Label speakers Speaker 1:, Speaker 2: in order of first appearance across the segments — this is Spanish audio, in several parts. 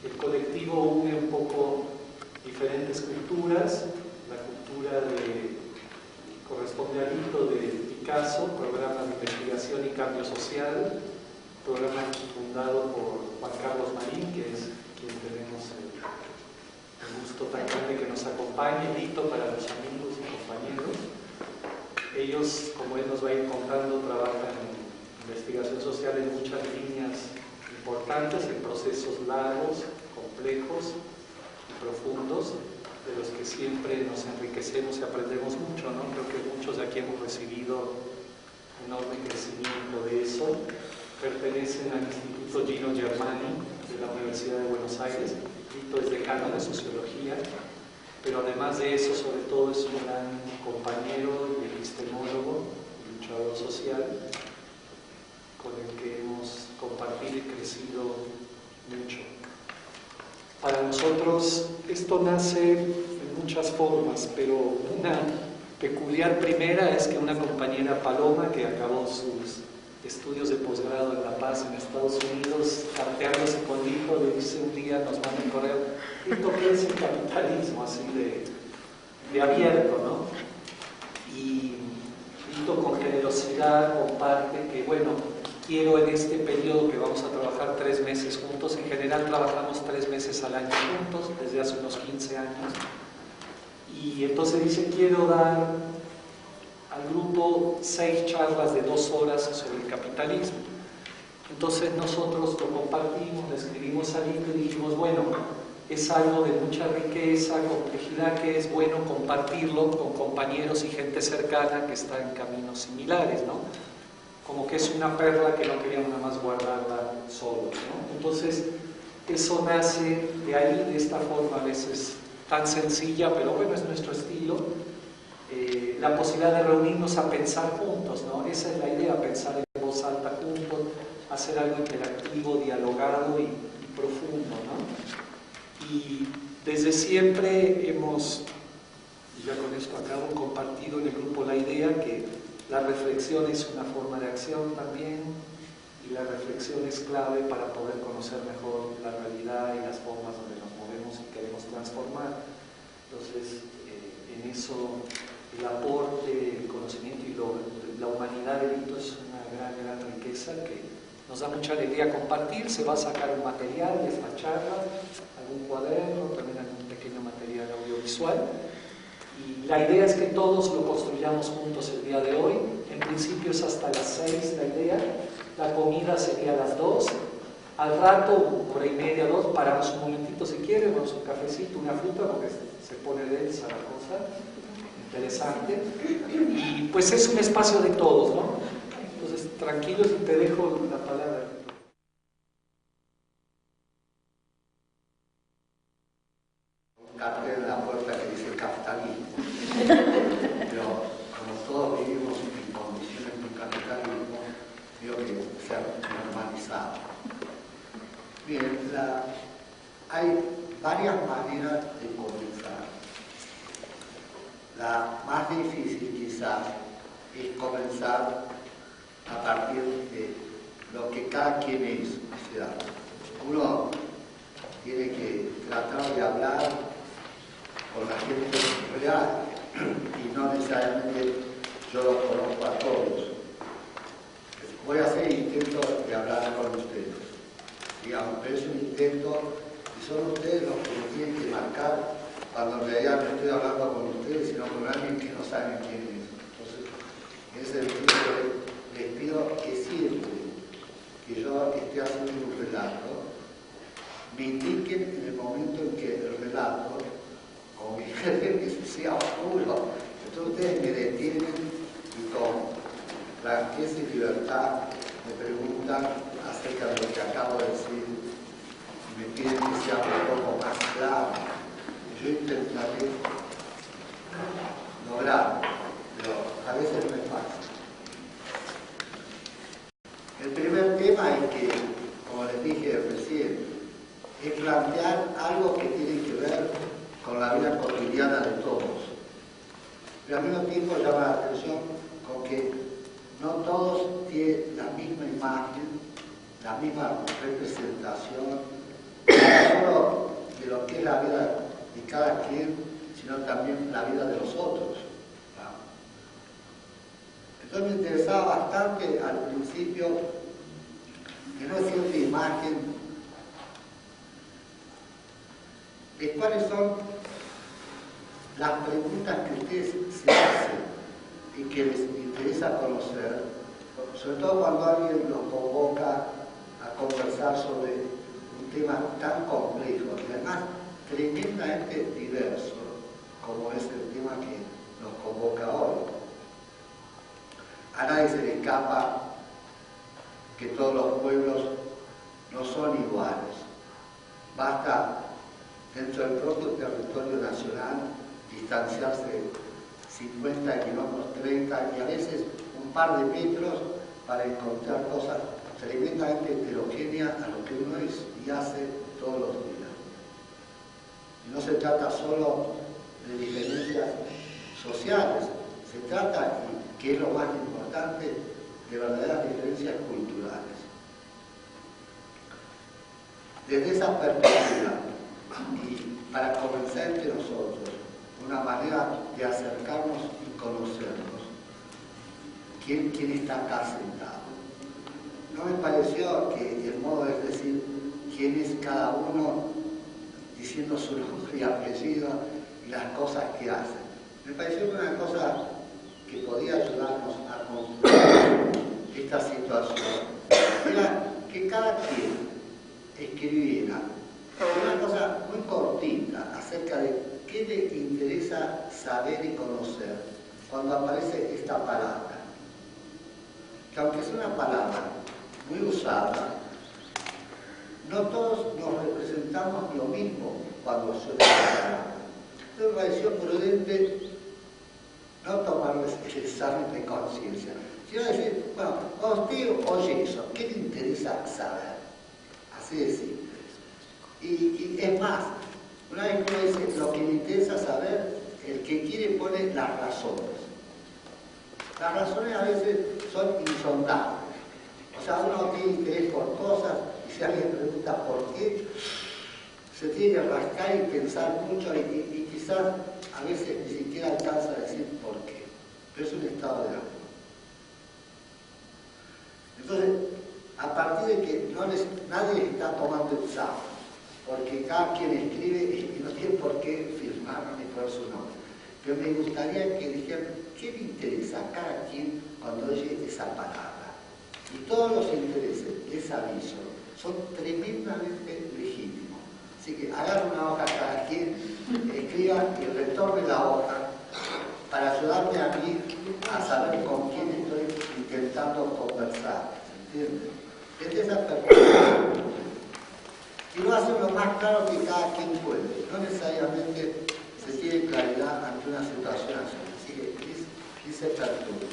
Speaker 1: El colectivo une un poco diferentes culturas, la cultura corresponde al hito de Picasso, programa de investigación y cambio social, programa fundado por Juan Carlos Marín, que es quien tenemos el gusto tan grande que nos acompañe, hito para los amigos y compañeros. Ellos, como él nos va a ir contando, trabajan en investigación social en muchas líneas importantes, en procesos largos, complejos y profundos, de los que siempre nos enriquecemos y aprendemos mucho, ¿no? Creo que muchos de aquí hemos recibido enorme crecimiento de eso. Pertenecen al Instituto Gino Germani de la Universidad de Buenos Aires. Lito es decano de Sociología, pero además de eso, sobre todo, es un gran compañero y epistemólogo, luchador social, con el que hemos compartido y crecido mucho. Para nosotros esto nace en muchas formas, pero una peculiar primera es que una compañera, Paloma, que acabó sus estudios de posgrado en La Paz, en Estados Unidos, carteándose con Lito, le dice un día, nos manda un correo: Lito, ¿qué es el capitalismo? Así de abierto, ¿no? Y Lito con generosidad comparte que, bueno, quiero en este periodo que vamos a trabajar 3 meses juntos, en general trabajamos 3 meses al año juntos, desde hace unos 15 años, y entonces dice, quiero dar al grupo 6 charlas de 2 horas sobre el capitalismo. Entonces nosotros lo compartimos, le escribimos a Lito y dijimos, bueno, es algo de mucha riqueza, complejidad, que es bueno compartirlo con compañeros y gente cercana que está en caminos similares, ¿no? Como que es una perla que no queríamos nada más guardarla solos, ¿no? Entonces, eso nace de ahí, de esta forma a veces tan sencilla, pero bueno, es nuestro estilo, la posibilidad de reunirnos a pensar juntos, ¿no? Esa es la idea, pensar en voz alta juntos, hacer algo interactivo, dialogado y profundo, ¿no? Y desde siempre hemos, y ya con esto acabo, compartido en el grupo la idea que la reflexión es una forma de acción también, y la reflexión es clave para poder conocer mejor la realidad y las formas donde nos movemos y queremos transformar. Entonces, en eso el aporte, el conocimiento y la humanidad de Lito es una gran riqueza que nos da mucha alegría compartir. Se va a sacar un material de esta charla, algún cuaderno, también algún pequeño material audiovisual. Y la idea es que todos lo construyamos juntos el día de hoy. En principio es hasta las 6 la idea, la comida sería a las 2. Al rato, 1h30, 2, paramos un momentito si quieren, vamos un cafecito, una fruta, porque se pone densa la cosa, interesante. Y pues es un espacio de todos, ¿no? Entonces, tranquilos, y te dejo la palabra.
Speaker 2: Un cartel en la puerta que dice capitalismo. Pero como todos vivimos en condiciones de capitalismo, creo que se ha normalizado. Bien, hay varias maneras de comenzar. La más difícil quizás es comenzar a partir de lo que cada quien es. O sea, uno tiene que tratar de hablar con la gente real y no necesariamente yo los conozco a todos. Voy a hacer intentos de hablar con ustedes, digamos, pero es un intento y son ustedes los que me tienen que marcar cuando en realidad no estoy hablando con ustedes, sino con alguien que no saben quién es. Entonces, en ese sentido les pido que siempre que yo esté haciendo un relato, me indiquen en el momento en que el relato, como que sea oscuro, entonces ustedes me detienen y con franqueza y libertad me preguntan acerca de lo que acabo de decir y me piden que sea un poco más claro. Yo intentaré lograrlo, pero a veces no es fácil. El primer tema es que, como les dije recién, es plantear algo que tiene que ver con la vida cotidiana de todos. Pero al mismo tiempo llama la atención con que no todos tienen la misma imagen, la misma representación no solo de lo que es la vida de cada quien, sino también la vida de los otros. Entonces me interesaba bastante al principio tener cierta imagen de cuáles son las preguntas que ustedes se hacen y que les interesa conocer, sobre todo cuando alguien los convoca a conversar sobre un tema tan complejo y además tremendamente diverso como es el tema que nos convoca hoy. A nadie se le escapa que todos los pueblos no son iguales. Basta, dentro del propio territorio nacional, distanciarse 50 kilómetros, 30 y a veces un par de metros para encontrar cosas tremendamente heterogéneas a lo que uno es y hace todos los días. Y no se trata solo de diferencias sociales, se trata, y que es lo más importante, de verdaderas diferencias culturales. Desde esa perspectiva, y para comenzar entre nosotros, una manera de acercarnos y conocernos, ¿quién está acá sentado? No me pareció que el modo de decir quién es cada uno diciendo su nombre y apellido y las cosas que hacen. Me pareció una cosa que podía ayudarnos a construir esta situación. Era que cada quien escribiera una cosa muy cortita acerca de qué le interesa saber y conocer cuando aparece esta palabra. Que aunque es una palabra muy usada, no todos nos representamos lo mismo cuando suena la palabra. Entonces me pareció prudente no tomar el examen de conciencia, sino decir, bueno, cuando usted oye eso, ¿qué le interesa saber? Así de simple. Y es más, una vez que uno dice lo que le interesa saber, el que quiere pone las razones. Las razones a veces son insondables. O sea, uno tiene interés por cosas y si alguien pregunta por qué, se tiene que rascar y pensar mucho y quizás a veces ni siquiera alcanza a decir por qué. Pero es un estado de ánimo. Entonces, a partir de que nadie está tomando examen, porque cada quien escribe y no tiene por qué firmar ni poner su nombre. Pero me gustaría que dijeran qué le interesa a cada quien cuando oye esa palabra. Y todos los intereses, les aviso, son tremendamente legítimos. Así que hagan una hoja cada quien, escriban y retornen la hoja para ayudarme a mí a saber con quién estoy intentando conversar. ¿Se entiende? Desde esa perspectiva. Y lo hacen lo más claro que cada quien puede. No necesariamente se tiene claridad ante una situación así. Así que dice Tertulio.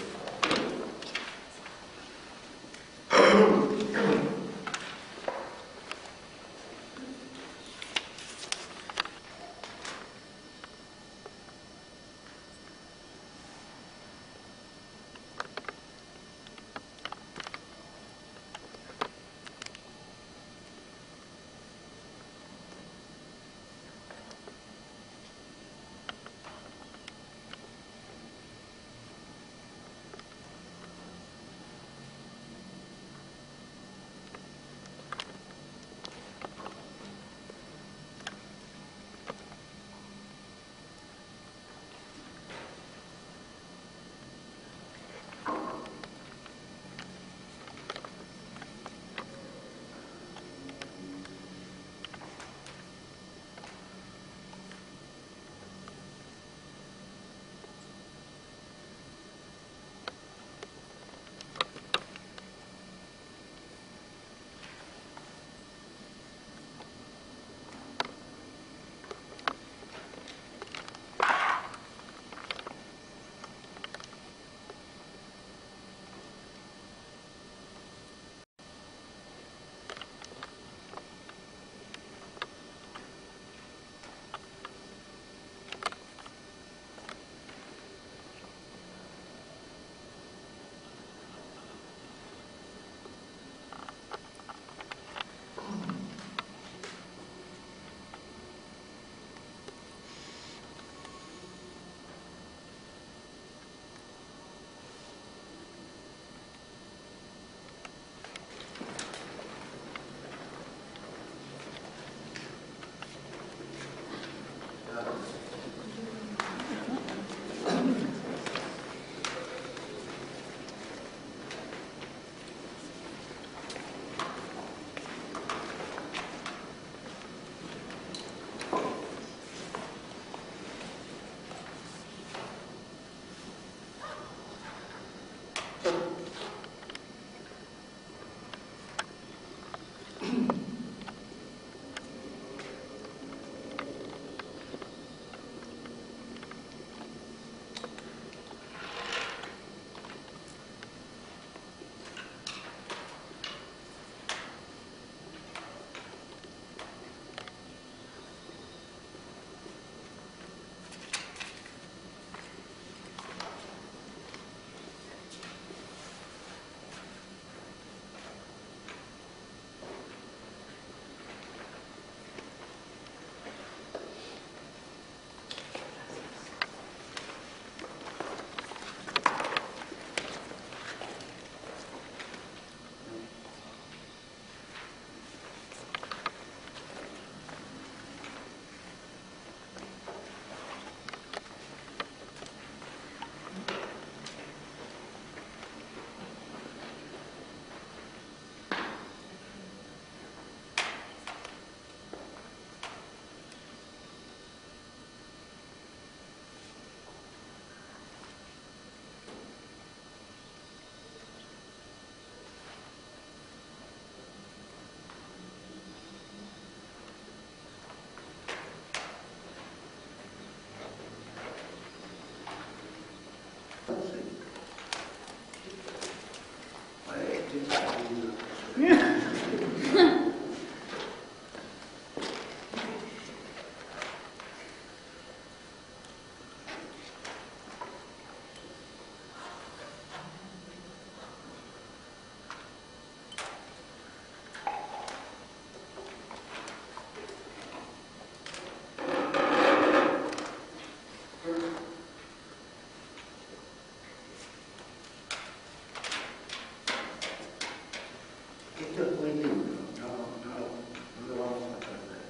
Speaker 2: Esto es muy lindo, no lo vamos a perder.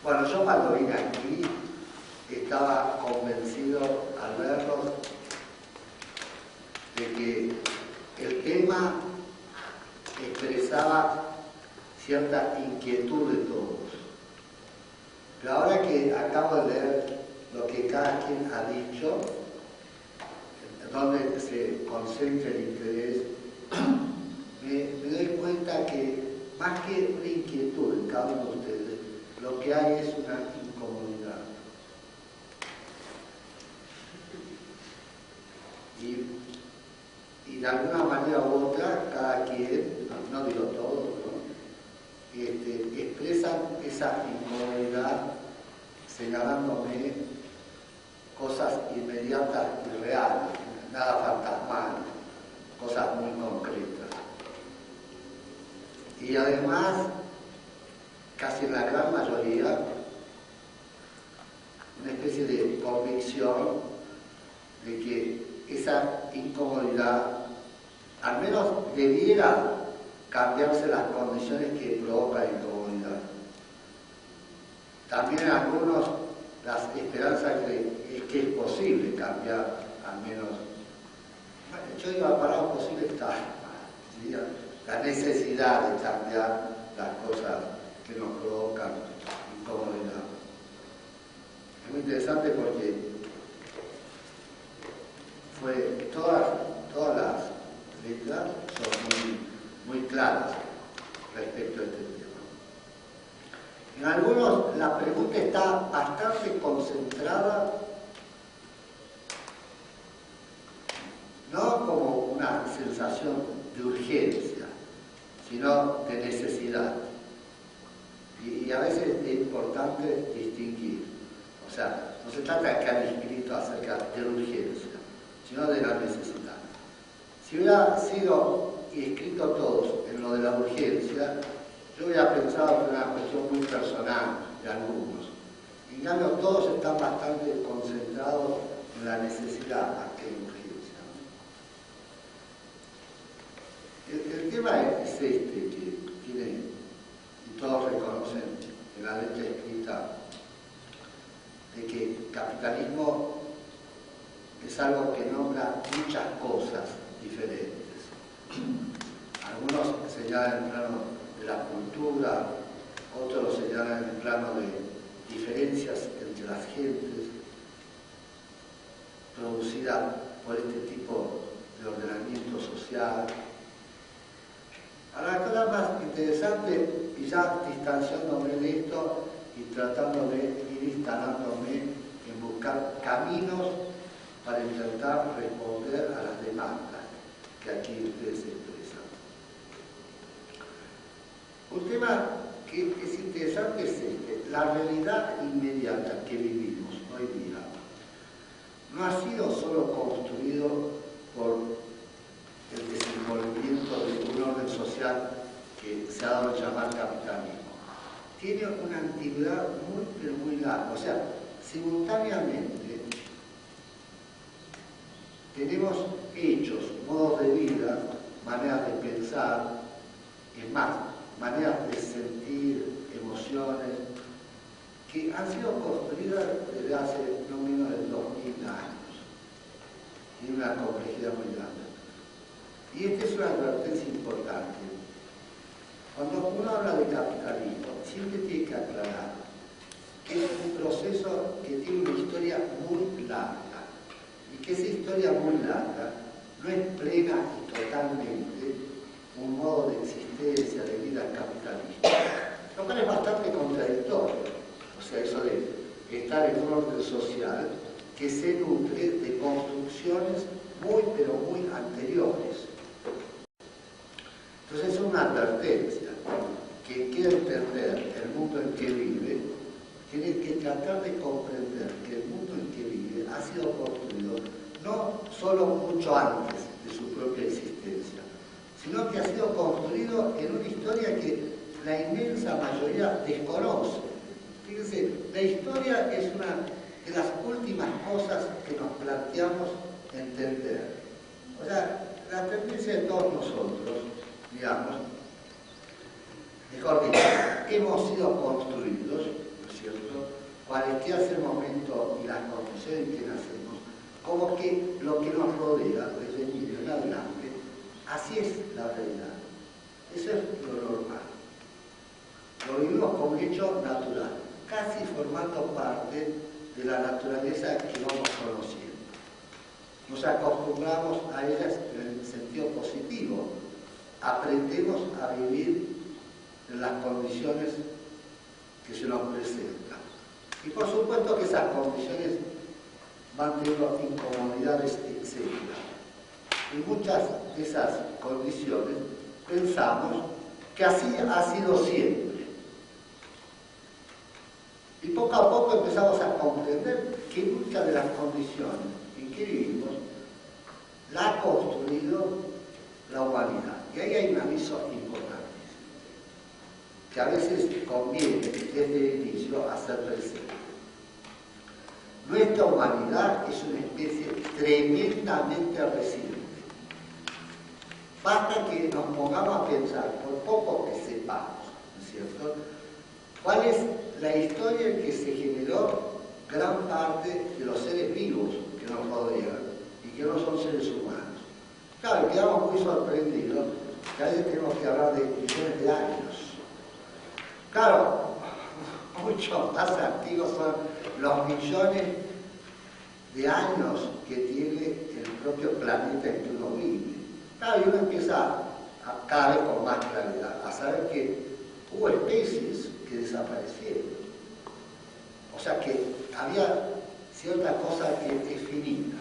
Speaker 2: Bueno, yo cuando vine aquí estaba convencido al verlos de que el tema expresaba cierta inquietud de todos. Pero ahora que acabo de leer lo que cada quien ha dicho, donde se concentra el interés, me doy cuenta que más que una inquietud en cada uno de ustedes, lo que hay es una incomodidad. Y de alguna manera u otra, cada quien, no digo todos, ¿no? Expresan esa incomodidad señalándome cosas inmediatas y reales, nada fantasmal, cosas muy concretas. Y además, casi en la gran mayoría, una especie de convicción de que esa incomodidad al menos debiera cambiarse las condiciones que provocan incomodidad. También algunos, las esperanzas es que es posible cambiar al menos. Yo digo, la palabra posible está, la necesidad de cambiar las cosas que nos provocan incomodidad. Es muy interesante porque todas las letras son muy claras respecto a este tema. En algunos la pregunta está bastante concentrada, no como una sensación de urgencia, sino de necesidad. Y a veces es importante distinguir. O sea, no se trata de que han escrito acerca de la urgencia, sino de la necesidad. Si hubiera sido y escrito todos en lo de la urgencia, yo hubiera pensado que era una cuestión muy personal de algunos. En cambio, todos están bastante concentrados en la necesidad más que en urgencia. El tema es este, que tiene, y todos reconocen en la letra escrita, de que el capitalismo es algo que nombra muchas cosas diferentes. Algunos señalan el plano de la cultura, otros lo señalan el plano de diferencias entre las gentes producidas por este tipo de ordenamiento social. Ahora, la cosa más interesante, y ya distanciándome de esto y tratando de ir instalándome en buscar caminos para intentar responder a las demandas que aquí ustedes expresan. Un tema que es interesante es este: la realidad inmediata que vivimos hoy día no ha sido solo construido por el desenvolvimiento de un orden social que se ha dado a llamar capitalismo. Tiene una antigüedad muy larga. O sea, simultáneamente tenemos hechos, modos de vida, maneras de pensar, es más, maneras de sentir, emociones, que han sido construidas desde hace no menos de 2000 años. Tiene una complejidad muy grande. Y esta es una advertencia importante. Cuando uno habla de capitalismo, siempre tiene que aclarar que es un proceso que tiene una historia muy larga. Y que esa historia muy larga no es plena y totalmente un modo de existencia, de vida capitalista. Lo cual es bastante contradictorio. O sea, eso de estar en un orden social que se nutre de construcciones muy, pero muy anteriores advertencia. Quien quiere entender el mundo en que vive, tiene que tratar de comprender que el mundo en que vive ha sido construido no solo mucho antes de su propia existencia, sino que ha sido construido en una historia que la inmensa mayoría desconoce. Fíjense, la historia es una de las últimas cosas que nos planteamos entender. O sea, la tendencia de todos nosotros, digamos, mejor dicho, hemos sido construidos, ¿no es cierto?, cualquiera sea el momento y las condiciones en que nacemos, como que lo que nos rodea desde niño en adelante, así es la realidad. Eso es lo normal. Lo vivimos como un hecho natural, casi formando parte de la naturaleza que vamos conociendo. Nos acostumbramos a ellas en el sentido positivo. Aprendemos a vivir en las condiciones que se nos presentan. Y por supuesto que esas condiciones van teniendo incomodidades, etc. Y muchas de esas condiciones pensamos que así ha sido siempre. Y poco a poco empezamos a comprender que muchas de las condiciones en que vivimos la ha construido la humanidad. Y ahí hay un aviso importante, que a veces conviene desde el inicio hacer presente. Nuestra humanidad es una especie tremendamente reciente. Basta que nos pongamos a pensar, por poco que sepamos, ¿no es cierto?, cuál es la historia en que se generó gran parte de los seres vivos que nos rodean y que no son seres humanos. Claro, quedamos muy sorprendidos, que a veces tenemos que hablar de millones de años. Claro, mucho más antiguos son los millones de años que tiene el propio planeta en que uno vive. Claro, y uno empieza cada vez con más claridad a saber que hubo especies que desaparecieron. O sea que había cierta cosa que es finita.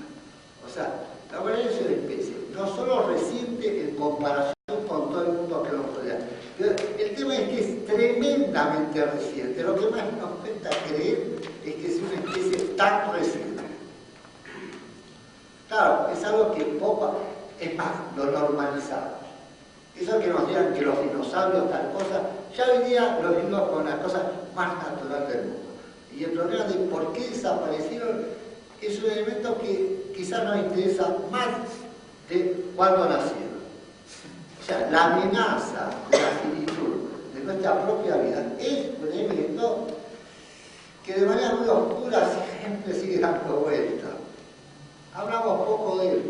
Speaker 2: O sea, la humanidad es una especie, no solo reciente en comparación con todo el mundo que nos rodea. Pero el tema es que es tremendamente reciente. Lo que más nos cuesta creer es que es una especie tan reciente. Claro, es algo que poco, es más, lo normalizamos. Eso que nos digan que los dinosaurios, tal cosa, ya hoy día lo vimos con la cosa más natural del mundo. Y el problema de por qué desaparecieron es un elemento que quizás nos interesa más de cuándo nacieron. O sea, la amenaza de la finitud de nuestra propia vida es un elemento que de manera muy oscura siempre sigue dando vuelta. Hablamos poco de él,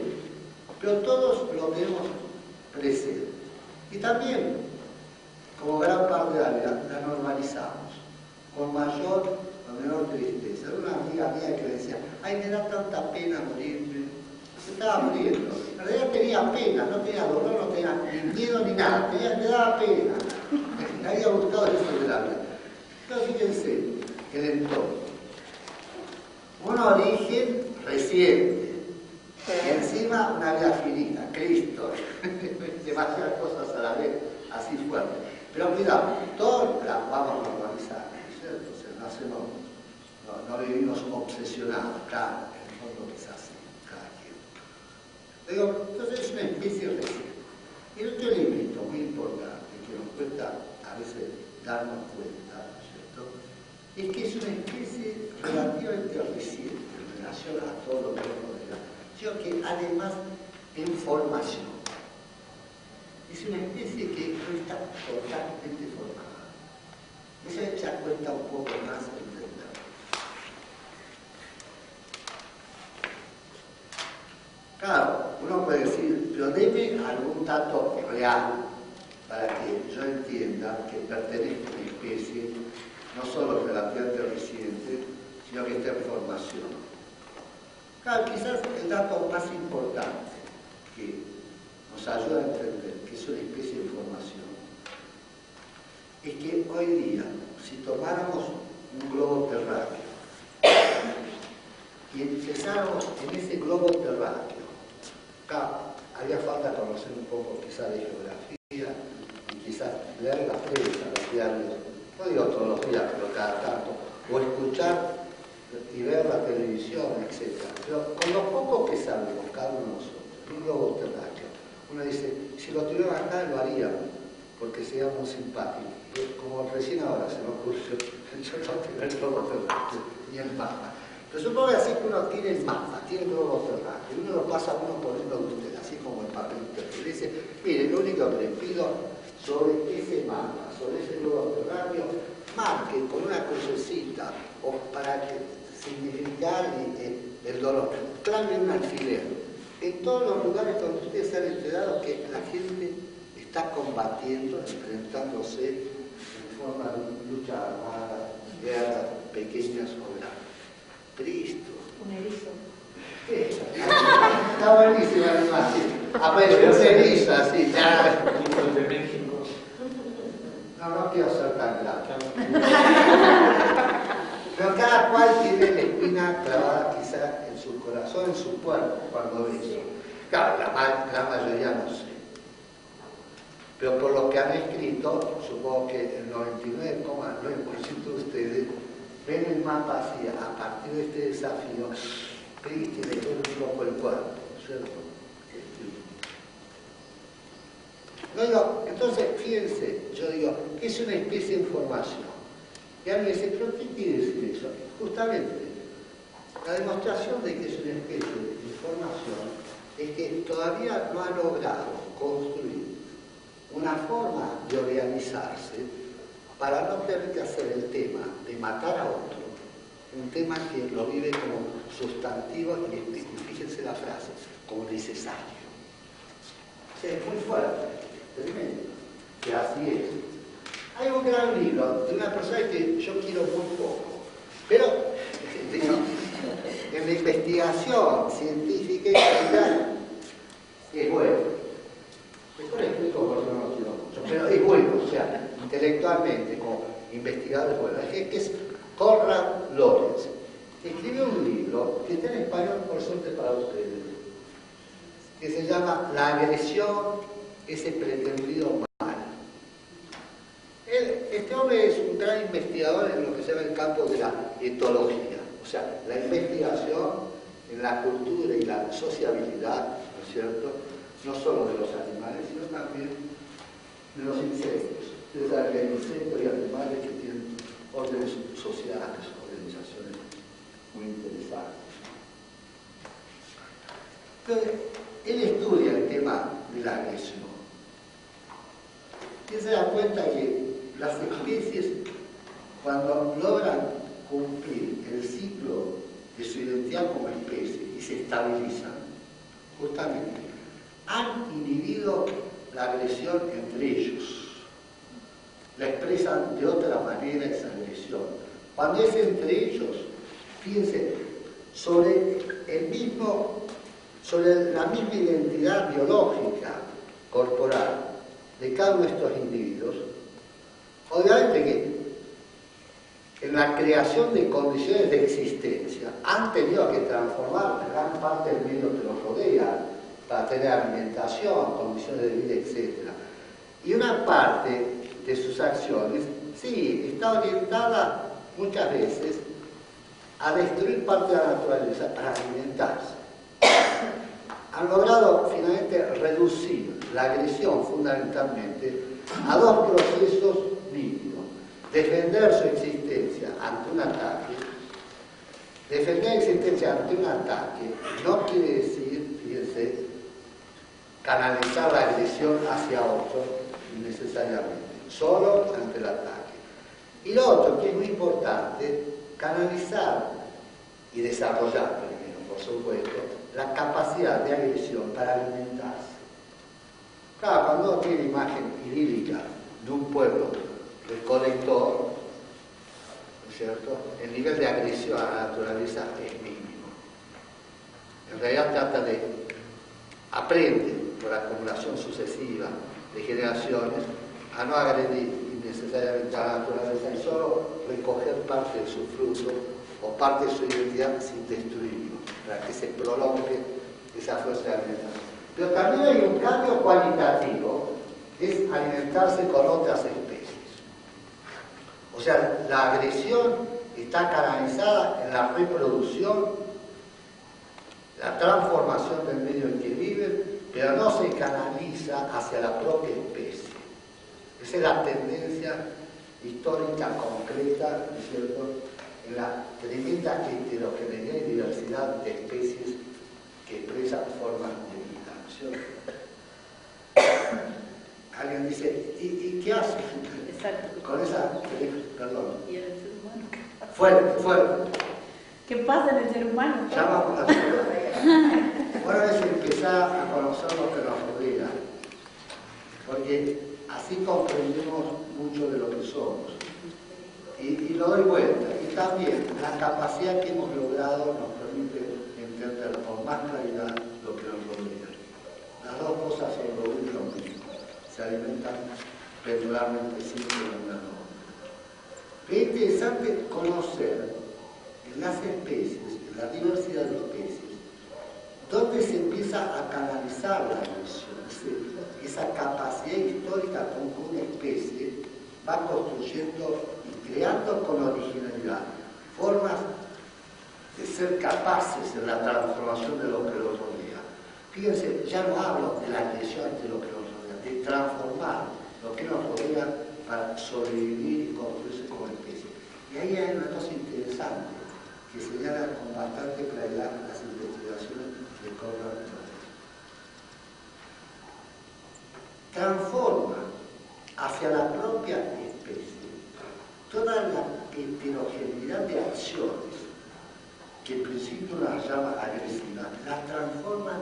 Speaker 2: pero todos lo tenemos presente. Y también, como gran parte de la vida, la normalizamos, con mayor o menor tristeza. Era una amiga mía que decía, ay, me da tanta pena morirme. Se estaba muriendo. En realidad tenía pena, no tenía dolor, no tenía ni miedo ni nada, le daba pena. Me había gustado eso de la vida. Pero fíjense, el entorno. Un origen reciente. Y encima una vida finita, Cristo, demasiadas cosas a la vez, así fuerte. Pero cuidado, todos las vamos a normalizar, ¿no es cierto? O sea, no vivimos obsesionados, claro, en el fondo quizás sí, cada quien. Digo, entonces es una especie reciente. Y otro elemento muy importante que nos cuesta a veces darnos cuenta, ¿no es cierto?, es que es una especie relativamente reciente en relación a todo lo que nos rodea. Sino que además en formación. Es una especie que no está totalmente formada. Eso ya cuesta un poco más entender. Claro, uno puede decir, pero deme algún dato real para que yo entienda que pertenezco a una especie no solo relativamente reciente, sino que está en formación. Claro, quizás el dato más importante que nos ayuda a entender que es una especie de formación es que hoy día, si tomáramos un globo terráqueo y empezáramos en ese globo terráqueo, claro, haría falta conocer un poco quizás de geografía y quizás leer la prensa, los diarios, no digo todos los días, pero cada tanto, o escuchar y ver la televisión, etc. Pero con lo poco que sabemos cada uno de nosotros, un globo terráqueo, uno dice, si lo tuvieran acá lo haríamos, porque sería muy simpático. Como recién ahora se me ocurrió, yo no tengo el globo terráqueo, ni el mapa. Pero supongo así que uno tiene el mapa, tiene el globo terráqueo, y uno lo pasa a uno por uno de ustedes, así como el papel de usted. Y dice, mire, lo único que les pido sobre ese mapa, sobre ese globo terráqueo, marque con una crucecita, o para que significar el dolor, clave un alfiler. En todos los lugares donde ustedes se han enterado que la gente está combatiendo, enfrentándose en forma de lucha armada, guerras pequeñas o grandes. Cristo.
Speaker 3: Un erizo.
Speaker 2: Está buenísima la imagen. Aparece un erizo así, ya.
Speaker 1: De México.
Speaker 2: No quiero ser tan grande. Pero cada cual tiene la espina clavada quizá en su corazón, en su cuerpo, cuando ve eso. Claro, la mayoría no sé. Pero por lo que han escrito, supongo que el 99,9% de ustedes ven el mapa así, a partir de este desafío, y le duele un poco el cuerpo, ¿cierto? No digo, entonces, fíjense, yo digo, es una especie de información. Y alguien dice, ¿pero qué quiere decir eso? Justamente, la demostración de que es una especie de información es que todavía no ha logrado construir una forma de organizarse para no tener que hacer el tema de matar a otro, un tema que lo vive como sustantivo y fíjense la frase, como necesario. O sea, es muy fuerte, tremendo, que así es. Hay un gran libro de una persona que yo quiero muy poco, pero en la investigación científica y social es bueno. Después le explico porque no lo quiero mucho, pero es bueno, o sea, intelectualmente, como investigador es bueno. Es que es Konrad Lorenz. Escribió un libro que está en español, por suerte para ustedes, que se llama La agresión, ese pretendido mal. Este hombre es un gran investigador en lo que se llama el campo de la etología, o sea, la investigación en la cultura y la sociabilidad, ¿no es cierto?, no solo de los animales, sino también de los insectos. Ustedes saben que hay insectos y animales que tienen órdenes sociales, organizaciones muy interesantes. Entonces, él estudia el tema de la agresión. Y se da cuenta que las especies, cuando logran cumplir el ciclo de su identidad como especie y se estabilizan, justamente, han inhibido la agresión entre ellos. La expresan de otra manera esa agresión. Cuando es entre ellos, fíjense, sobre la misma identidad biológica corporal de cada uno de estos individuos, obviamente que en la creación de condiciones de existencia han tenido que transformar gran parte del medio que los rodea para tener alimentación, condiciones de vida, etc. Y una parte de sus acciones, sí, está orientada muchas veces a destruir parte de la naturaleza para alimentarse. Han logrado finalmente reducir la agresión fundamentalmente a dos procesos nítidos. Defender su existencia ante un ataque. Defender la existencia ante un ataque no quiere decir, fíjense, canalizar la agresión hacia otro innecesariamente, solo ante el ataque. Y lo otro, que es muy importante, canalizar y desarrollar primero, por supuesto, la capacidad de agresión para alimentarse. Claro, cuando uno tiene imagen idílica de un pueblo recolector, ¿no es cierto?, el nivel de agresión a la naturaleza es mínimo. En realidad trata de aprender por acumulación sucesiva de generaciones a no agredir innecesariamente a la naturaleza y solo recoger parte de su fruto o parte de su identidad sin destruirlo, para que se prolongue esa fuerza de alimentación. Pero también hay un cambio cualitativo es alimentarse con otras especies. O sea, la agresión está canalizada en la reproducción, la transformación del medio en que viven, pero no se canaliza hacia la propia especie. Esa es la tendencia histórica concreta, ¿no es cierto?, en la tremenda heterogeneidad y diversidad de especies que expresan formas de vida, ¿no es cierto? Alguien dice, ¿y qué hace?
Speaker 3: Exacto.
Speaker 2: Con esa, perdón.
Speaker 3: ¿Y el ser humano?
Speaker 2: Fuerte, fuerte.
Speaker 3: ¿Qué pasa en el ser humano?
Speaker 2: Ya vamos a hacer. Bueno, es empezar a conocer lo que nos rodea, porque así comprendemos mucho de lo que somos. Y lo doy vuelta. Y también la capacidad que hemos logrado nos permite entender con más claridad lo que nos rodea. Las dos cosas son lo uno y lo mismo. Se alimentan pendularmente siempre de una a otra. Es interesante conocer en las especies, en la diversidad de especies, dónde se empieza a canalizar la agresión. Esa capacidad histórica con que una especie va construyendo y creando con originalidad formas de ser capaces en la transformación de lo que los rodea. Fíjense, ya no hablo de la agresión de lo que nos rodea, de transformar lo que nos rodea para sobrevivir y construirse como especie. Y ahí hay una cosa interesante que señala con bastante claridad las investigaciones de Conrad Lorenz. Transforma hacia la propia especie toda la heterogeneidad de acciones que en principio las llama agresivas, las transforma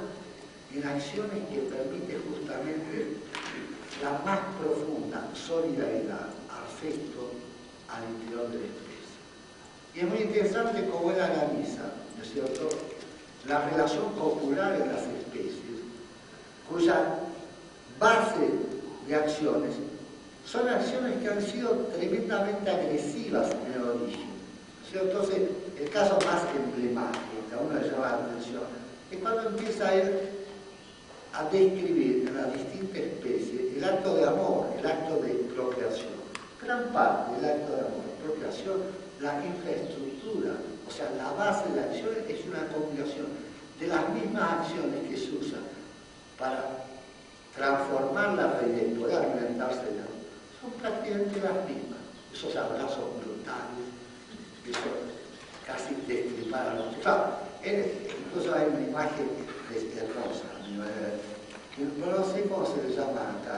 Speaker 2: en acciones que permiten justamente la más profunda solidaridad, afecto al interior de la especie. Y es muy interesante cómo él analiza, ¿no es cierto?, la relación popular en las especies, cuya base de acciones son acciones que han sido tremendamente agresivas en el origen. ¿Sí? Entonces, el caso más emblemático que a uno le llama la atención es cuando empieza él a describir en las distintas especies el acto de amor, el acto de procreación. Gran parte del acto de amor y procreación, la infraestructura, o sea, la base de la acción es una combinación de las mismas acciones que se usan para transformar la red y poder alimentarse de la son prácticamente las mismas. Esos abrazos brutales, eso casi destripar a los otros. Claro, incluso hay una imagen de rosa, no sé cómo se le llama acá,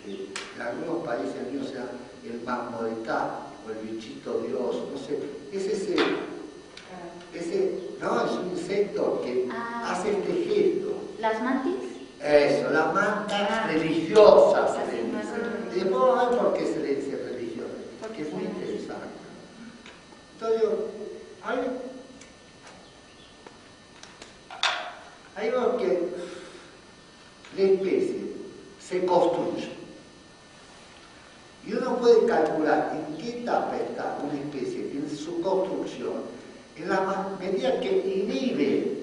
Speaker 2: en algunos países míos sea el mammoetá o el bichito Dios, no sé, es ese, no, es un insecto que hace este gesto.
Speaker 3: ¿Las mantis?
Speaker 2: Eso, las mantas religiosas. Y después vamos a ver por qué se le dice religiosa, porque es muy interesante. Entonces, ahí vemos que la especie se construye. Y uno puede calcular en qué etapa está una especie en su construcción, en la medida que inhibe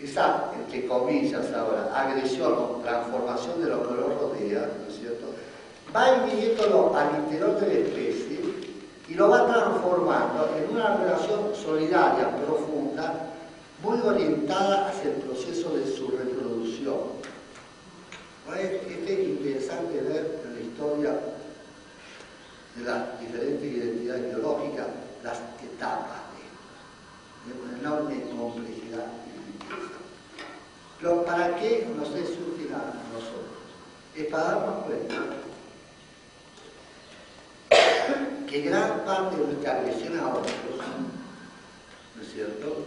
Speaker 2: esa, entre comillas ahora, agresión o transformación de lo que lo rodea, ¿no es cierto?, va inhibiéndolo al interior de la especie y lo va transformando en una relación solidaria, profunda, muy orientada hacia el proceso de su reproducción. Es interesante ver en la historia de las diferentes identidades biológicas las etapas de una enorme complejidad. Pero ¿para qué nos es útil a nosotros? Es para darnos cuenta que gran parte de nuestra agresión a otros, ¿no es cierto?,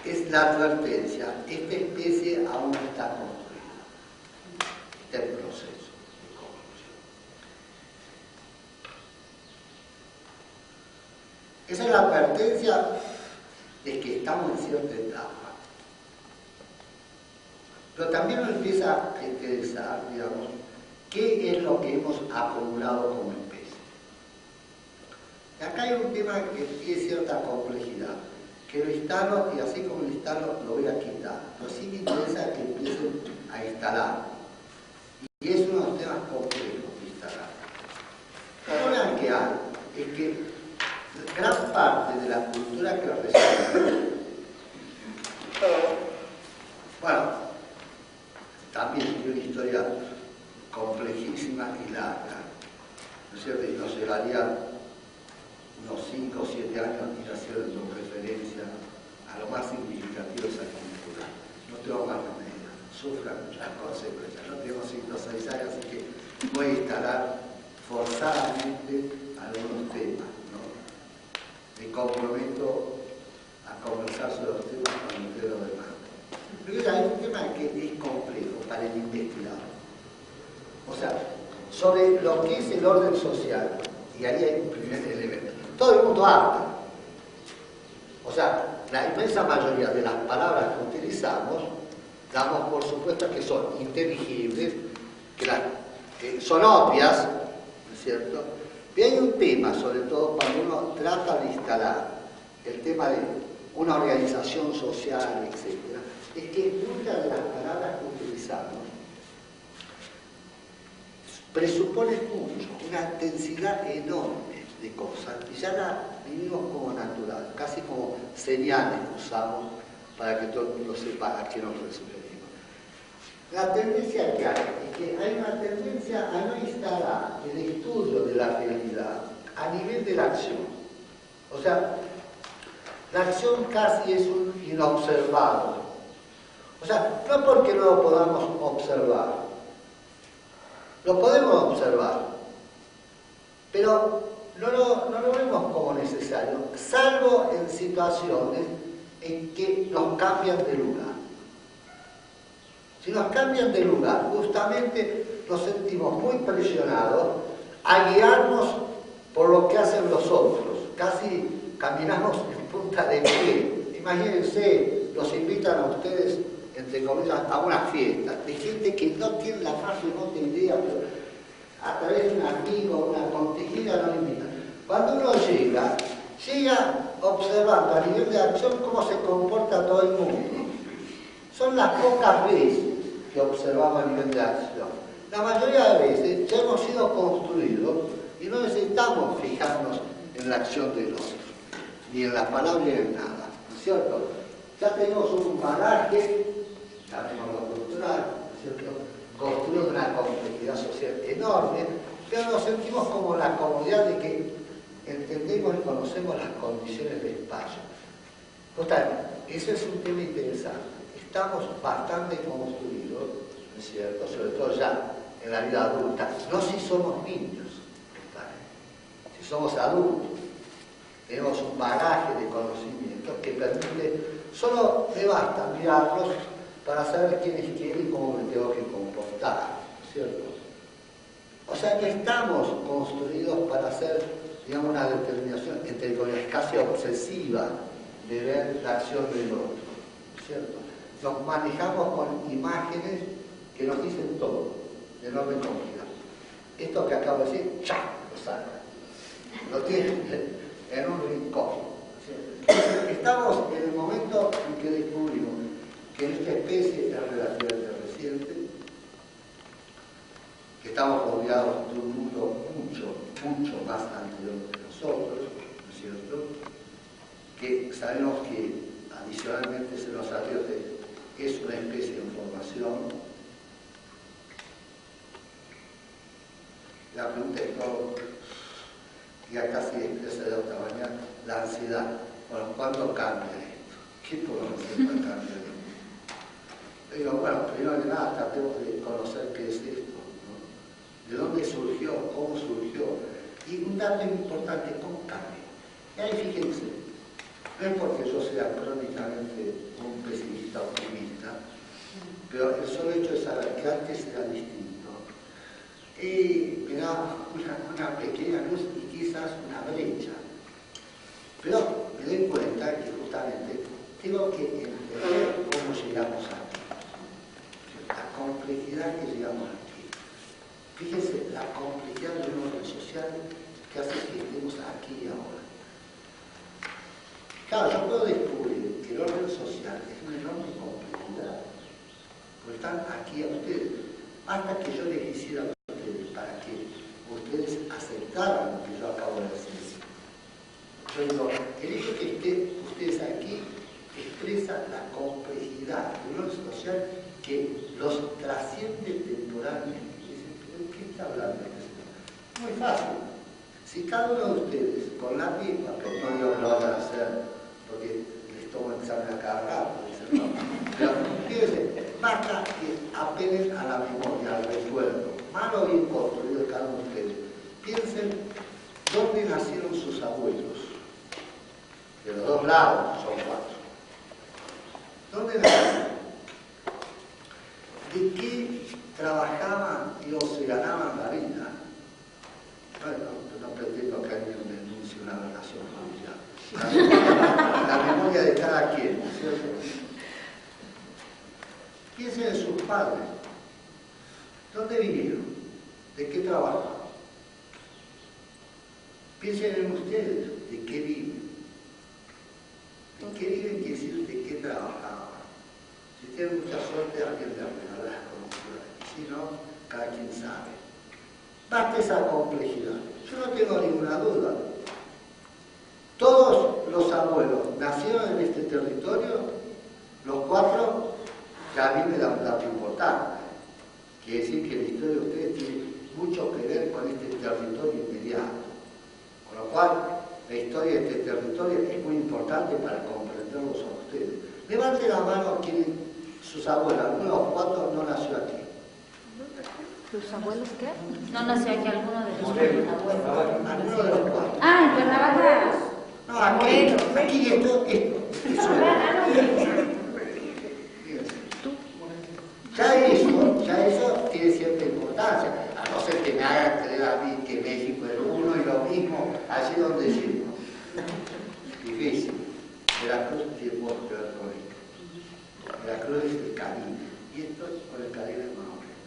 Speaker 2: es la advertencia. Esta especie aún no está construida. Está en proceso de construcción. Esa es la advertencia de que estamos en cierta etapa. Pero también nos empieza a interesar, digamos, qué es lo que hemos acumulado como especie. Y acá hay un tema que tiene cierta complejidad, que lo instalo y así como lo instalo lo voy a quitar. Pero sí me interesa que empiecen a instalar. Y es uno de los temas complejos de instalar. El problema que hay es que gran parte de la cultura que recibe, bueno, también tiene una historia complejísima y larga, ¿no es cierto? Y nos llevaría unos 5 o 7 años ir haciendo referencia a lo más significativo de esa cultura. No tengo más remedio, sufran las consecuencias. Yo tengo 5 o 6 años, así que voy a instalar forzadamente algunos temas, ¿no? Me comprometo a conversar sobre los temas cuando ustedes lo demandan. Pero hay un tema que es complejo para el investigador. O sea, sobre lo que es el orden social, y ahí hay un primer elemento. Todo el mundo habla. O sea, la inmensa mayoría de las palabras que utilizamos, damos por supuesto que son inteligibles, que son obvias, ¿no es cierto? Y hay un tema, sobre todo cuando uno trata de instalar el tema de una organización social, etc., es que muchas de las palabras que utilizamos presuponen mucho, una densidad enorme de cosas, y ya la vivimos como natural, casi como señales que usamos para que todo el mundo sepa a qué nos referimos. La tendencia que hay es que hay una tendencia a no instalar el estudio de la realidad a nivel de la acción. O sea, la acción casi es un inobservado. O sea, no porque no lo podamos observar, lo podemos observar, pero no lo vemos como necesario, salvo en situaciones en que nos cambian de lugar. Si nos cambian de lugar, justamente nos sentimos muy presionados a guiarnos por lo que hacen los otros. Casi caminamos en punta de pie. Imagínense, los invitan a ustedes, entre comillas, a una fiesta de gente que no tiene la más remota idea, pero a través de un amigo, una consejera lo invitan. Cuando uno llega observando a nivel de acción cómo se comporta todo el mundo. Son las pocas veces que observamos a nivel de acción. La mayoría de veces ya hemos sido construidos y no necesitamos fijarnos en la acción del otro, ni en la palabra ni en nada, ¿no es cierto? Ya tenemos un bagaje, llamémoslo cultural, ¿no es cierto?, construido una complejidad social enorme, pero nos sentimos como la comodidad de que entendemos y conocemos las condiciones del espacio. Justamente, ese es un tema interesante. Estamos bastante construidos, ¿no es cierto?, sobre todo ya en la vida adulta, no si somos niños, si somos adultos, tenemos un bagaje de conocimientos que permite, solo me basta mirarlos para saber quién es quién y cómo me tengo que comportar, ¿no es cierto? O sea que estamos construidos para hacer, digamos, una determinación, entre comillas, casi obsesiva de ver la acción del otro, ¿no es cierto? Nos manejamos con imágenes que nos dicen todo, de enorme complejidad. Esto que acabo de decir, ¡chá!, lo saca. Lo tiene en un rincón. Estamos en el momento en que descubrimos que esta especie es relativamente reciente, que estamos rodeados de un mundo mucho más anterior que nosotros, ¿no es cierto?, que sabemos que adicionalmente se nos advierte que es una especie de información. La pregunta es todo, y acá se expresa de otra manera, la ansiedad. Bueno, ¿cuándo cambia esto? ¿Qué podemos hacer para cambiar esto? Digo, bueno, primero que nada tratemos de conocer qué es esto, ¿no? ¿De dónde surgió? ¿Cómo surgió? Y un dato importante, ¿cómo cambia? Y ahí fíjense, no es porque yo sea crónicamente un pesimista optimista, pero el solo hecho de saber que antes era distinto y me da una pequeña luz y quizás una brecha. Pero me doy cuenta que justamente tengo que entender cómo llegamos aquí, la complejidad que llegamos aquí. Fíjense la complejidad de un orden social que hace que estemos aquí y ahora. Claro, yo puedo descubrir que el orden social es una enorme complejidad. pues están aquí a ustedes. Basta que yo les hiciera a ustedes para que ustedes aceptaran lo que yo acabo de decir. Yo digo, el hecho que estén ustedes aquí expresa la complejidad de un orden social que los trasciende temporalmente. Dicen, ¿pero qué está hablando? Muy fácil. Si cada uno de ustedes, con lápiz y papel, no digo que lo vayan a hacer porque les tomo examen a cada rato, dicen, no. Pero fíjense, basta que apelen a la memoria, al recuerdo, mal o bien construido de cada uno de ustedes. Piensen dónde nacieron sus abuelos. De los dos lados son 4. ¿Dónde nacieron? ¿De qué trabajaban o se ganaban la vida? Bueno, no pretendo que alguien me denuncie una relación familiar. La memoria de cada quien, ¿cierto? Piensen en sus padres. ¿Dónde vinieron? ¿De qué trabajaban? Piensen en ustedes. ¿De qué viven? ¿De qué viven? Quiere decir de qué trabajaban. Si tienen mucha suerte, alguien les regalará las conocimientos. Si no, cada quien sabe. Basta esa complejidad. Yo no tengo ninguna duda. Todos los abuelos nacieron en este territorio, los 4, que a mí me da un dato importante. Quiere decir que la historia de ustedes tiene mucho que ver con este territorio inmediato. Con lo cual, la historia de este territorio es muy importante para comprenderlos a ustedes. Levanten la mano quienes sus abuelos, alguno de los 4 no nació aquí.
Speaker 4: ¿Los abuelos qué?
Speaker 3: No nació aquí alguno de los abuelos.
Speaker 2: Alguno de los 4.
Speaker 3: Ah, en Cuernavaca.
Speaker 2: No, aquí esto. Ya eso tiene cierta importancia, a no ser que me hagan creer a mí que México es uno y lo mismo, allí donde llego. Difícil. Veracruz tiene mucho que ver con esto. Veracruz es el Caribe, y esto es con el Caribe más o menos.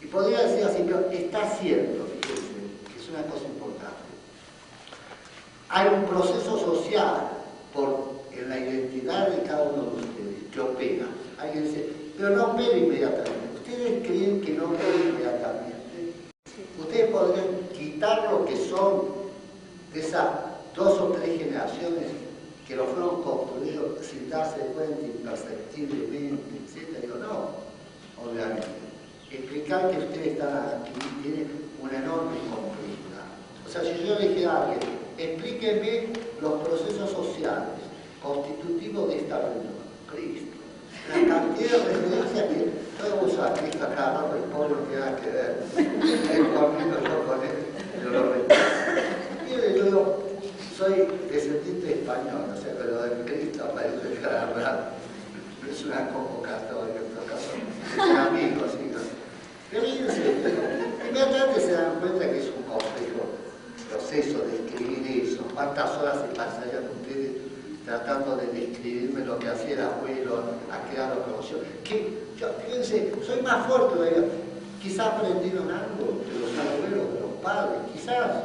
Speaker 2: Y podría decir así, pero está cierto, fíjense, que es una cosa importante. Hay un proceso social en la identidad de cada uno de ustedes que opera. Alguien dice, pero no opera inmediatamente. ¿Ustedes creen que no opera inmediatamente? Ustedes podrían quitar lo que son de esas 2 o 3 generaciones que lo fueron construidos sin darse cuenta, imperceptiblemente, etc. Digo, no, obviamente. Explicar que ustedes están aquí tiene una enorme complejidad. O sea, si yo le dije a alguien, explíqueme los procesos sociales constitutivos de esta región. Cristo. La cantidad de referencias que yo uso a Cristo acá, no, el pobre no tiene nada que ver. Él conmigo, yo con él, yo lo recuerdo. Mire, yo soy descendiente español, o sea, pero de Cristo aparece el cara. Es una convocatoria en todo caso. Es un amigo, así que. Pero inmediatamente se dan cuenta que es un complejo proceso de escribir eso. ¿Cuántas horas se pasarían ustedes tratando de describirme lo que hacía el abuelo, a qué edad lo conoció? Que yo, fíjense, soy más fuerte todavía. Quizás aprendieron algo de los abuelos, de los padres, quizás.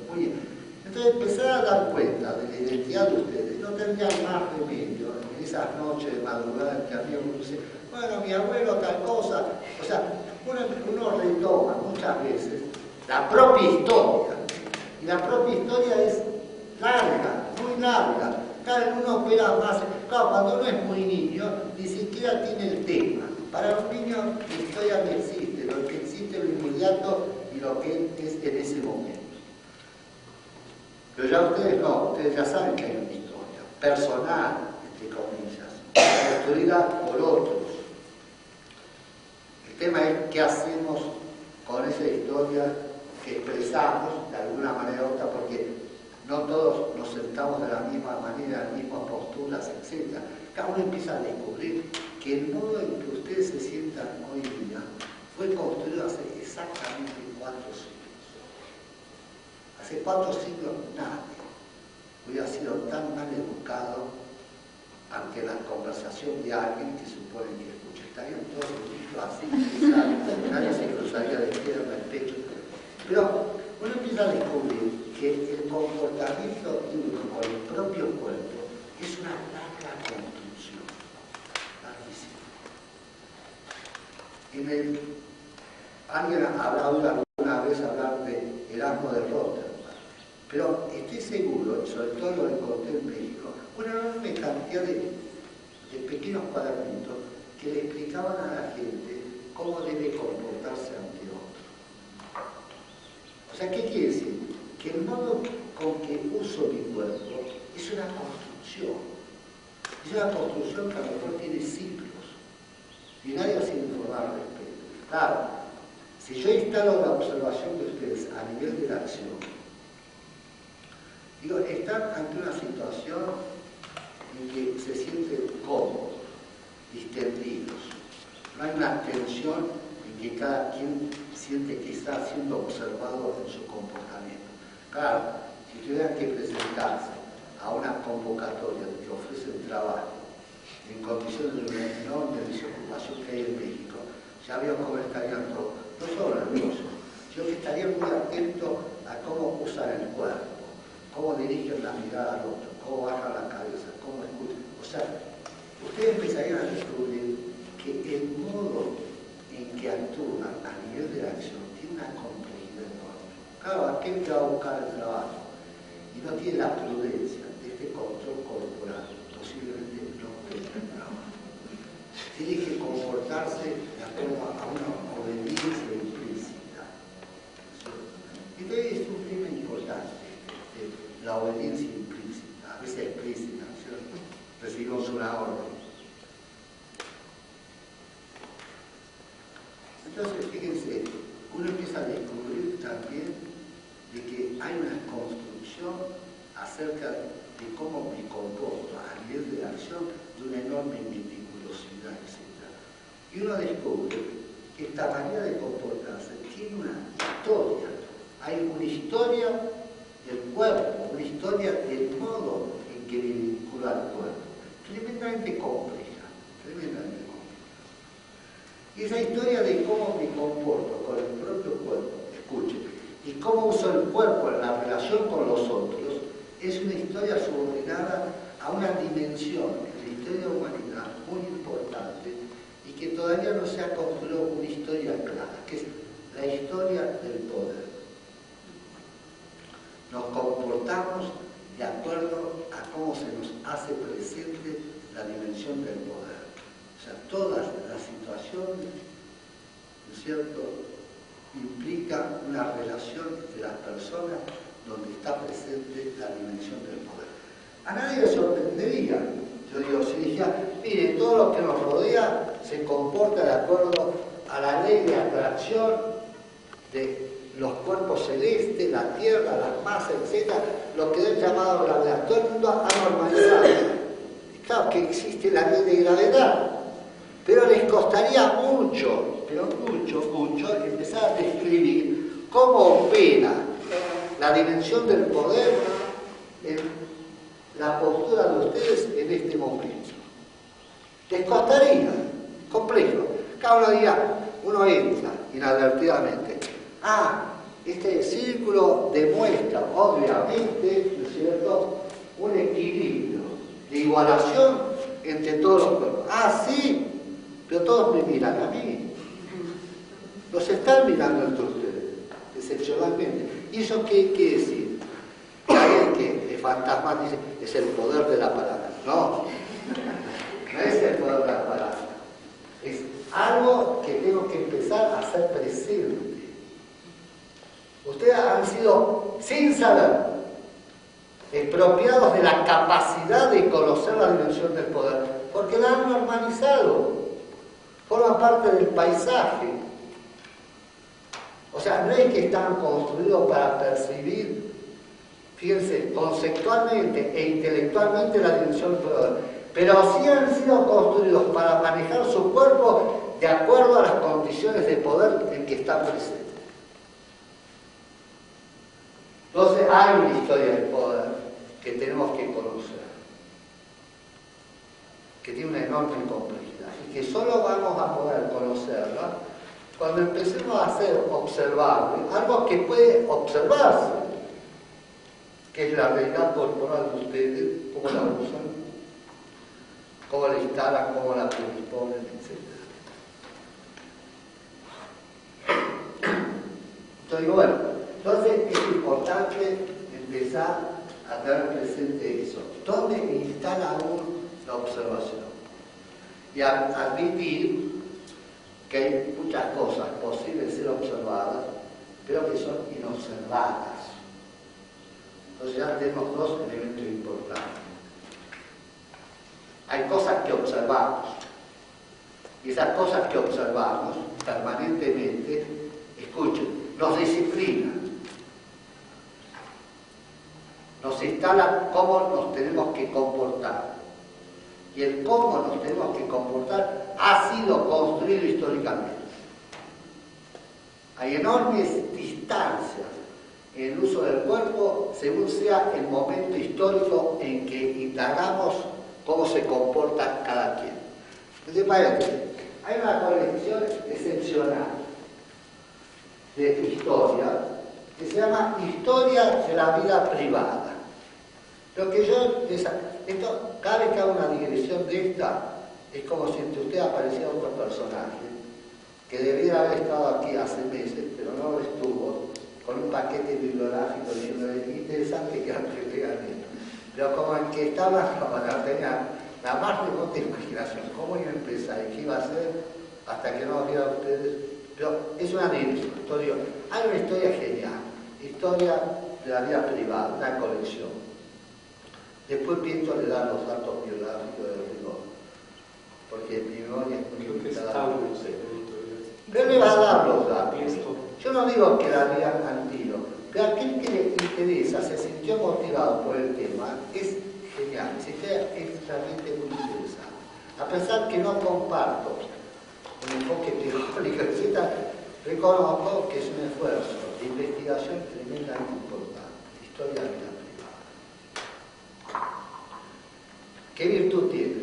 Speaker 2: Muy bien. Entonces empezar a dar cuenta de la identidad de ustedes. No tendrían más remedio en esas noches de madrugada en que había uno dice, bueno, mi abuelo tal cosa. O sea, uno retoma muchas veces la propia historia. Y la propia historia es larga, muy larga. Cada uno opera más. Claro, cuando uno es muy niño, ni siquiera tiene el tema. Para un niño la historia no existe. Lo que existe es lo inmediato y lo que es en ese momento. Pero ya ustedes no, ustedes ya saben que hay una historia personal, entre comillas, construida por otros. El tema es qué hacemos con esa historia que expresamos de alguna manera u otra, porque no todos nos sentamos de la misma manera, en las mismas posturas, etc. Cada uno empieza a descubrir que el modo en que ustedes se sientan hoy día fue construido hace exactamente 4 siglos. Hace 4 siglos nadie hubiera sido tan mal educado ante la conversación de alguien que supone que escucha. Estarían todos así, nadie se cruzaría de izquierda al pecho. Pero uno empieza a descubrir que el comportamiento de uno con el propio cuerpo es una larga construcción, larguísima. Alguien ha hablado alguna vez hablar de Erasmo de Rotterdam, pero estoy seguro, y sobre todo lo encontré en México, una enorme cantidad de pequeños cuadernitos que le explicaban a la gente cómo debe comportarse ante otro. O sea, ¿qué quiere decir? Que el modo con que uso mi cuerpo es una construcción. Es una construcción que a lo mejor tiene ciclos. Y nadie ha sido informado al respecto. Claro, si yo instalo la observación de ustedes a nivel de la acción, digo, están ante una situación en que se sienten cómodos, distendidos. No hay una tensión en que cada quien siente que está siendo observado en su comportamiento. Claro, si tuvieran que presentarse a una convocatoria que ofrece trabajo en condiciones de una enorme desocupación que hay en México, ya veo cómo estarían todos, no solo nerviosos, sino que estarían muy atentos a cómo usan el cuerpo, cómo dirigen la mirada al otro, cómo bajan la cabeza, cómo escuchan. O sea, ustedes empezarían a descubrir que el modo en que actúan a nivel de la acción tiene una complejidad enorme. Claro, aquel que va a buscar el trabajo y no tiene la prudencia de este control corporal, posiblemente no encuentre el trabajo. Tiene que comportarse de acuerdo a una obediencia implícita. Entonces es un tema importante, la obediencia implícita, a veces explícita, ¿cierto? Recibimos una orden. Entonces, fíjense, uno empieza a descubrir también de que hay una construcción acerca de cómo me comporto a nivel de acción de una enorme meticulosidad, etc. Y uno descubre que esta manera de comportarse tiene una historia. Hay una historia del cuerpo, una historia del modo en que me vinculo al cuerpo, tremendamente compleja, tremendamente compleja. Y esa historia de cómo me comporto con el propio cuerpo, escuchen, y cómo uso el cuerpo en la relación con los otros, es una historia subordinada a una dimensión en la historia de la humanidad muy importante y que todavía no se ha construido una historia clara, que es la historia del poder. Nos comportamos de acuerdo a cómo se nos hace presente la dimensión del poder. O sea, todas las situaciones, ¿no es cierto?, implican una relación entre las personas donde está presente la dimensión del poder. A nadie le sorprendería, yo digo, si dijera, mire, todo lo que nos rodea se comporta de acuerdo a la ley de atracción de los cuerpos celestes, la Tierra, las masas, etc., lo que es llamado gravedad. Todo el mundo ha normalizado. Y claro que existe la ley de gravedad, pero les costaría mucho, pero mucho, empezar a describir cómo opera la dimensión del poder en la postura de ustedes en este momento. Les costaría, complejo. Cada uno entra inadvertidamente. Este círculo demuestra, obviamente, ¿no es cierto?, un equilibrio de igualación entre todos los cuerpos. Sí, pero todos me miran a mí. Los están mirando entre ustedes, excepcionalmente. ¿Y eso qué quiere decir? Que alguien que es fantasma dice, es el poder de la palabra. No es el poder de la palabra. Es algo que tengo que empezar a hacer presente. Ustedes han sido, sin saber, expropiados de la capacidad de conocer la dimensión del poder, porque la han normalizado, forma parte del paisaje. O sea, no es que están construidos para percibir, fíjense, conceptualmente e intelectualmente la dimensión del poder, pero sí han sido construidos para manejar su cuerpo de acuerdo a las condiciones de poder en que están presentes. Entonces hay una historia del poder que tenemos que conocer, que tiene una enorme complejidad y que solo vamos a poder conocerla cuando empecemos a hacer observable algo que puede observarse, que es la realidad corporal de ustedes, cómo la usan, cómo la instalan, cómo la predisponen, etc. digo, bueno, entonces es importante empezar a tener presente eso. ¿Dónde instala uno la observación? Y admitir que hay muchas cosas posibles de ser observadas, pero que son inobservadas. Entonces ya tenemos dos elementos importantes. Hay cosas que observamos, y esas cosas que observamos permanentemente, escuchen, nos disciplinan, nos instalan cómo nos tenemos que comportar. Y el cómo nos tenemos que comportar ha sido construido históricamente. Hay enormes distancias en el uso del cuerpo según sea el momento histórico en que indagamos cómo se comporta cada quien. Entonces, hay una colección excepcional de historia que se llama Historia de la Vida Privada. Lo que yo, cada vez que hago una digresión de esta, es como si entre ustedes apareciera otro personaje que debiera haber estado aquí hace meses, pero no lo estuvo, con un paquete bibliográfico diciendo interesante que antes lean esto. Pero como el que estaba, para tener la más remota imaginación, cómo iba a empezar y qué iba a hacer hasta que no viera a ustedes. Pero es una digresión. Hay una historia genial, historia de la vida privada, una colección. Después pienso le dar los datos biográficos de rigor, porque mi memoria es muy limitada. Pero le va a dar los datos. Yo no digo que la lean al tiro, pero aquel que le interesa, se sintió motivado por el tema, es genial, se queda extremadamente muy interesante. A pesar que no comparto el enfoque teórico, etc., reconozco que es un esfuerzo de investigación tremendamente importante. Historia de la vida privada. ¿Qué virtud tiene?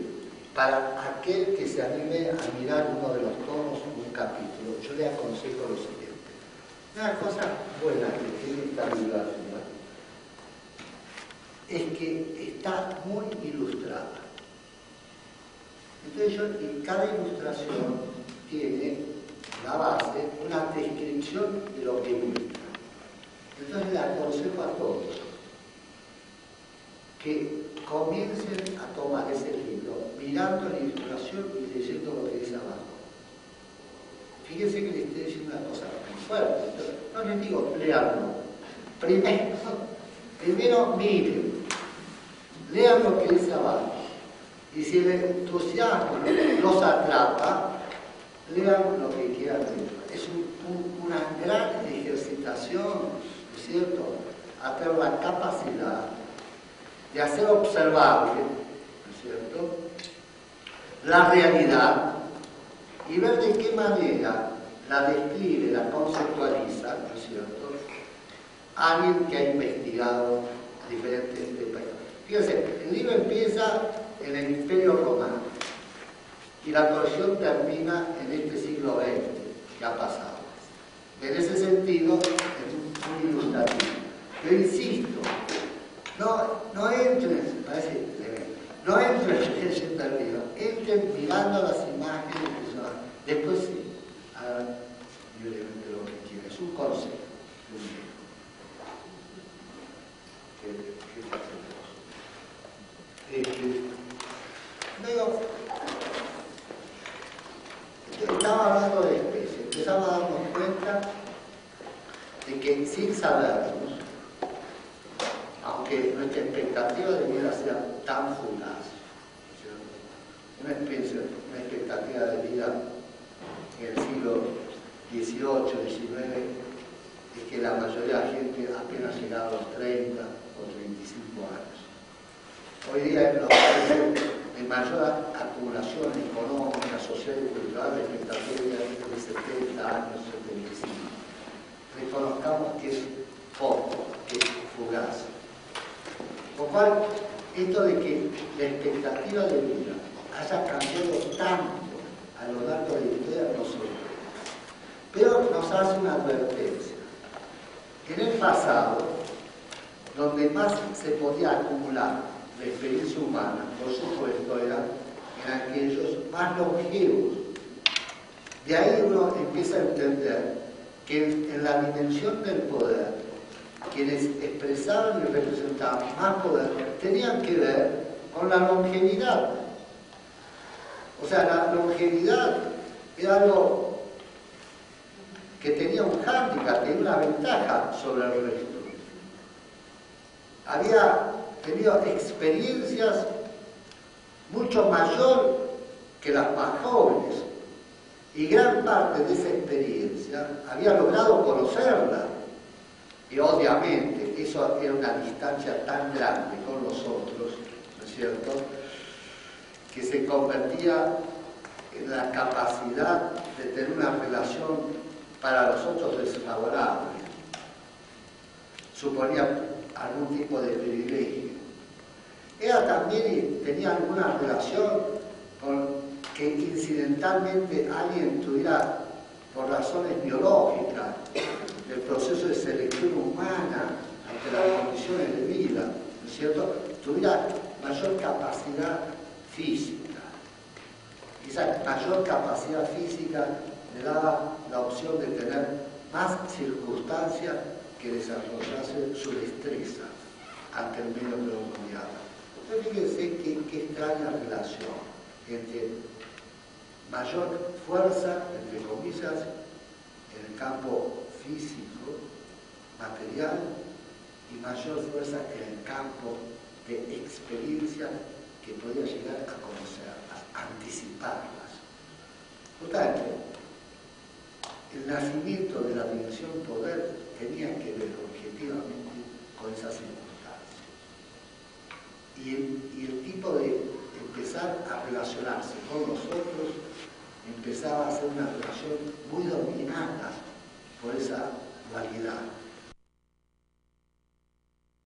Speaker 2: Para aquel que se anime a mirar uno de los tomos, un capítulo, yo le aconsejo lo siguiente. Una cosa buena que tiene esta bibliografía es que está muy ilustrada. Entonces y cada ilustración tiene la base, una descripción de lo que muestra. Entonces le aconsejo a todos que comiencen a tomar ese libro mirando la ilustración y leyendo lo que dice abajo. Fíjense que les estoy diciendo una cosa muy fuerte. No les digo leanlo. Primero miren, lean lo que dice abajo. Y si el entusiasmo los atrapa, lean lo que quieran leer. Es una gran ejercitación, ¿no es cierto? A tener la capacidad de hacer observable, ¿no es cierto?, la realidad y ver de qué manera la describe, la conceptualiza, ¿no es cierto?, alguien que ha investigado diferentes temas. Fíjense, el libro empieza en el Imperio Romano y la colección termina en este siglo XX que ha pasado. En ese sentido, es muy ilustrativo. Yo insisto, no entren, parece no entren en ese término, entren mirando las imágenes que son. Después sí, hagan libremente lo que quieran. Es un consejo. Luego, estaba hablando de especies, empezamos a darnos cuenta de que sin sabernos, aunque nuestra expectativa de vida sea tan fugaz, una expectativa de vida en el siglo XVIII, XIX, es que la mayoría de la gente apenas llegaba a los 30 o 35 años. Hoy día en los países de mayor acumulación económica, social y cultural, la expectativa de vida es de 70 años, 75. Reconozcamos que es poco, que es fugaz. Por lo cual, esto de que la expectativa de vida haya cambiado tanto a lo largo de la historia no se ve. Pero nos hace una advertencia. En el pasado, donde más se podía acumular la experiencia humana, por supuesto, eran en aquellos más longevos. De ahí uno empieza a entender que en la dimensión del poder, quienes expresaban y representaban más poder, tenían que ver con la longevidad. O sea, la longevidad era algo que tenía un hándicap, tenía una ventaja sobre el resto. Había tenido experiencias mucho mayor que las más jóvenes, y gran parte de esa experiencia había logrado conocerla, y obviamente eso era una distancia tan grande con los otros, ¿no es cierto?, que se convertía en la capacidad de tener una relación para los otros desfavorable. Suponía algún tipo de privilegio. Ella también tenía alguna relación con que incidentalmente alguien tuviera, por razones biológicas, del proceso de selección humana ante las condiciones de vida, ¿no es cierto?, tuviera mayor capacidad física. Esa mayor capacidad física le daba la opción de tener más circunstancias que desarrollase su destreza ante el medio que lo rodeaba. Entonces fíjense qué extraña relación entre mayor fuerza, entre comillas, en el campo físico, material, y mayor fuerza en el campo de experiencia que podía llegar a conocerlas, a anticiparlas. Justamente, el nacimiento de la dimensión poder tenía que ver objetivamente con esas circunstancias. Y el tipo de empezar a relacionarse con los otros empezaba a ser una relación muy dominada por esa dualidad.